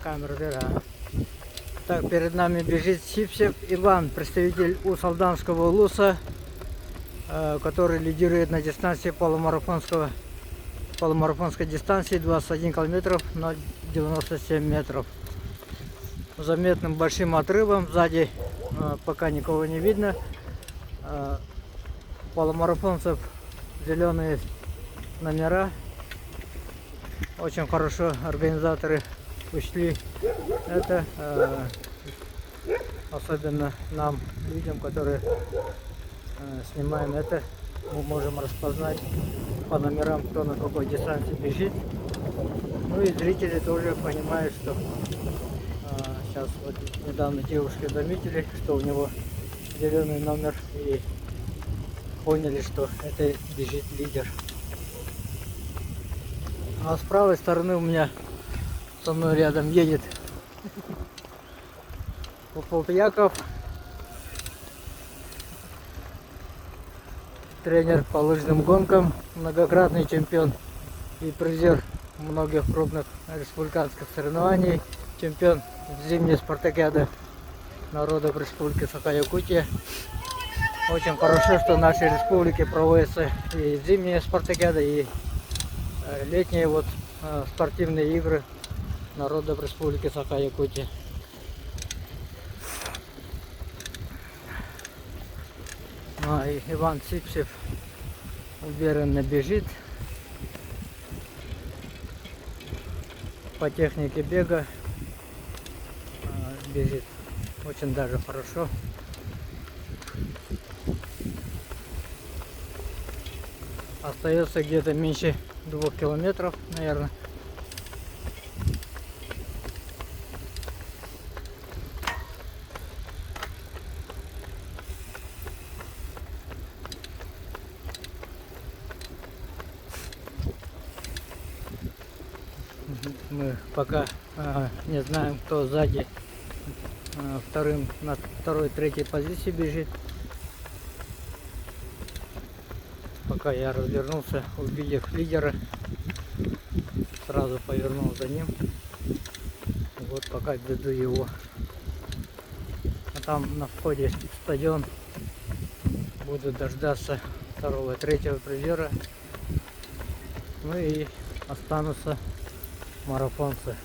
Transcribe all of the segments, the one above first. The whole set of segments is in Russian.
Камеру беру. Так, перед нами бежит Сипсев Иван, представитель Усть-Алданского улуса, который лидирует на дистанции полумарафонской дистанции 21 километров на 97 метров. Заметным большим отрывом, сзади пока никого не видно. Полумарафонцев зеленые номера. Очень хорошо организаторы учли это, особенно нам, людям, которые снимаем это, мы можем распознать по номерам, кто на какой дистанции бежит. Ну и зрители тоже понимают, что сейчас вот недавно девушки заметили, что у него зеленый номер, и поняли, что это бежит лидер. А с правой стороны у меня со мной рядом едет Попов Яков, тренер по лыжным гонкам, многократный чемпион и призер многих крупных республиканских соревнований, чемпион зимней спартакиады народов Республики Саха-Якутия. Очень хорошо, что в нашей республике проводятся и зимние спартакиады, и летние вот спортивные игры народов Республики Саха-Якутия. И Иван Сипсев уверенно бежит по технике бега, бежит очень даже хорошо. Остается где-то меньше 2 километров, наверное. Мы пока не знаем, кто сзади на второй, третьей позиции бежит. Пока я развернулся, увидев лидера, сразу повернул за ним. Вот пока веду его. А там на входе в стадион буду дождаться второго, третьего призера. Ну и останутся марафонцы.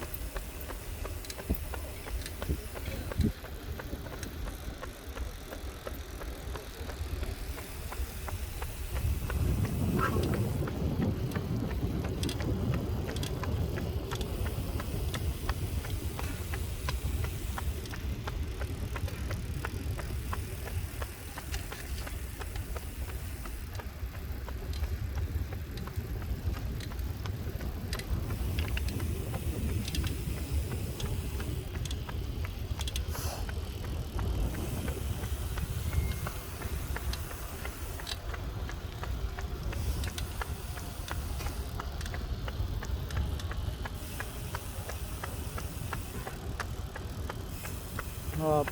Ну, а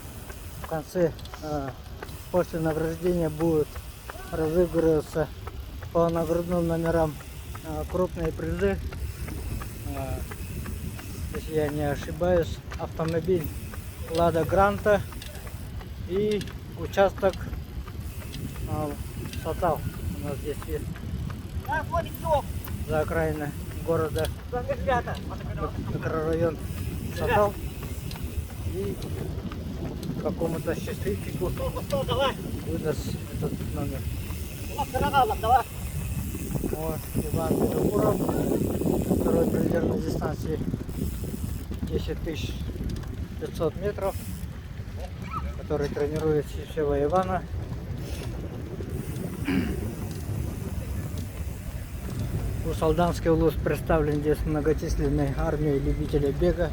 в конце, после награждения, будут разыгрываться по наградным номерам крупные призы. Если я не ошибаюсь, автомобиль Лада Гранта и участок Сатал. У нас здесь есть за окраиной города, микрорайон Сатал. И какому-то счастливчику выдаст этот номер. Вот Иван Бедокуров, второй призер на дистанции 10 500 метров, который тренирует Сипсева Ивана. Усть-Алданский улус представлен здесь многочисленной армией любителей бега.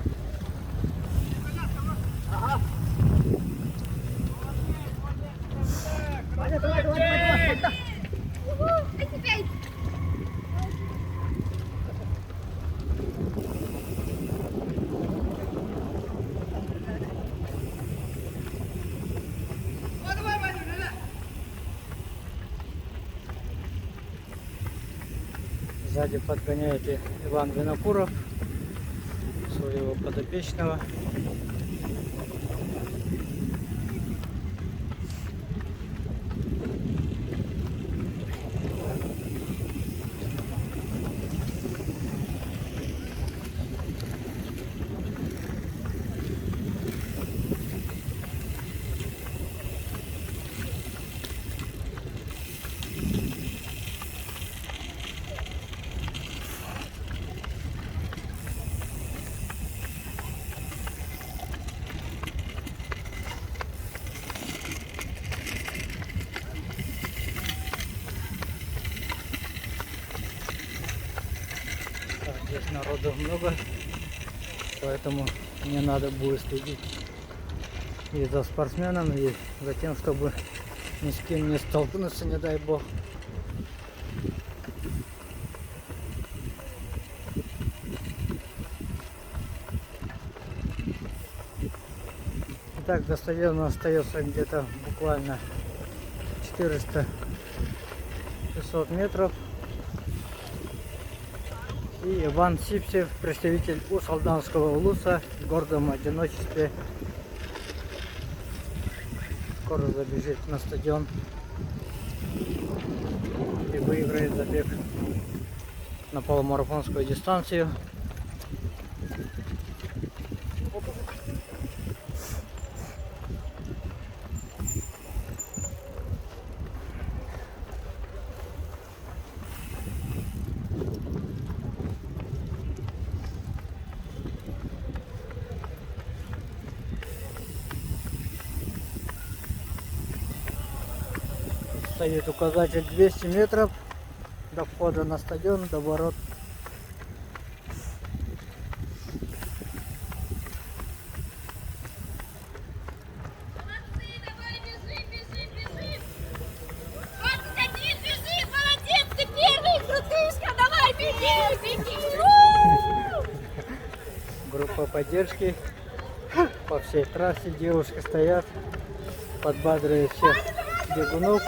Сзади подгоняет и Иван Винокуров, своего подопечного. Здесь народу много, поэтому не надо будет следить и за спортсменом, и за тем, чтобы ни с кем не столкнуться, не дай бог. Итак, до стадиона остается где-то буквально 400-600 метров. И Иван Сипсев, представитель Усть-Алданского улуса, в гордом одиночестве скоро забежит на стадион и выиграет забег на полумарафонскую дистанцию. Стоит указатель 200 метров до входа на стадион, до ворот. Молодцы, давай бежим, бежим, бежим! 21 бежит, молодец, ты первый, крутышка, давай беги, беги! Группа поддержки по всей трассе, девушки стоят, подбадривают всех бегунов.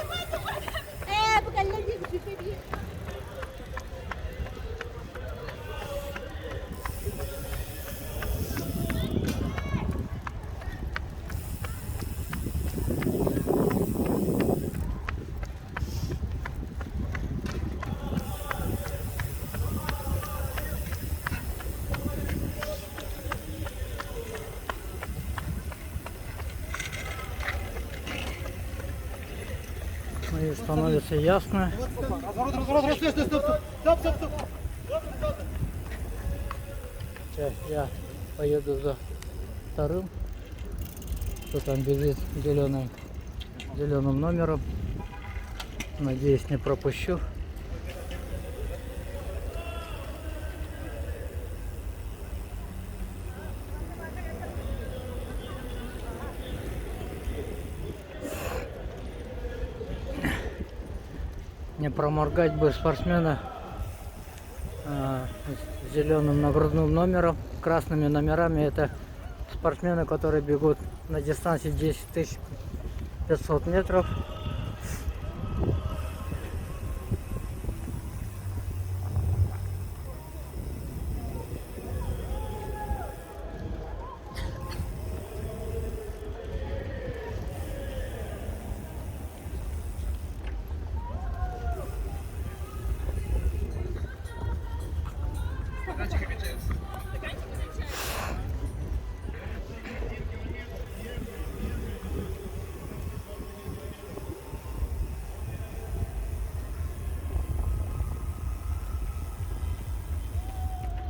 И становится ясно. Сейчас я поеду за вторым. Кто там бежит зеленым номером. Надеюсь, не пропущу. Не проморгать бы спортсмена с зеленым нагрудным номером, красными номерами. Это спортсмены, которые бегут на дистанции 10 500 метров.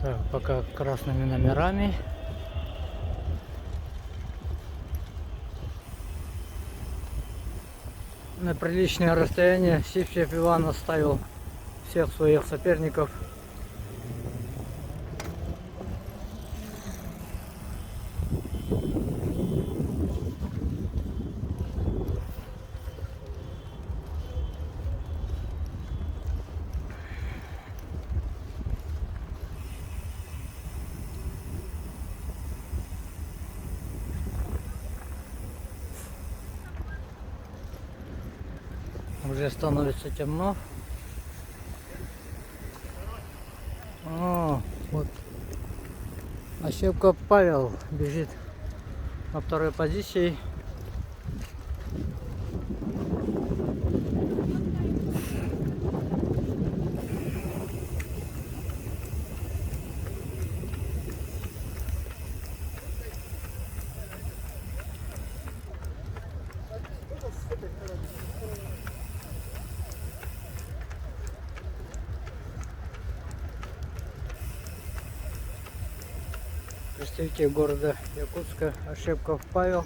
Так, пока красными номерами. На приличное расстояние Сипсев Иван оставил всех своих соперников. Уже становится темно. Вот. Ощепков Павел бежит на второй позиции. Представитель города Якутска Ощепков Павел.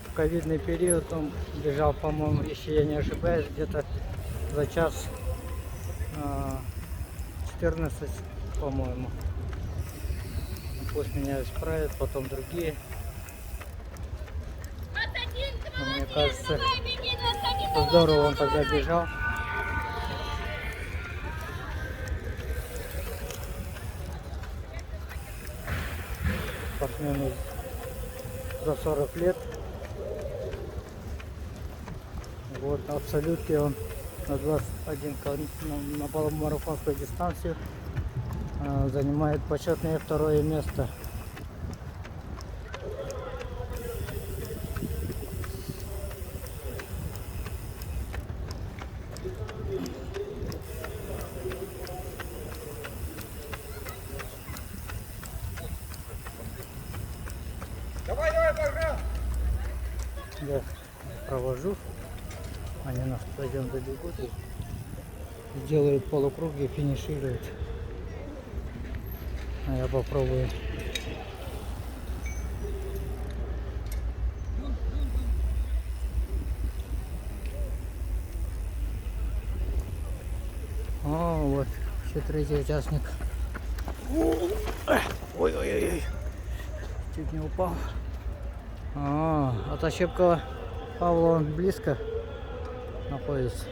В ковидный период он бежал, по-моему, если я не ошибаюсь, где-то за час 14, по-моему. Пусть меня исправят, потом другие. Но мне кажется, здорово он тогда бежал. Спортсмену за 40 лет. Вот на абсолюте он на 21 на полумарафонской дистанции занимает почетное второе место. Давай, пожалуйста! Я провожу, они на стадион добегут и делают полукруги и финишируют. А я попробую. О, вот еще третий участник. Ой-ой-ой, чуть не упал. От Ощепкова Павла он близко находится.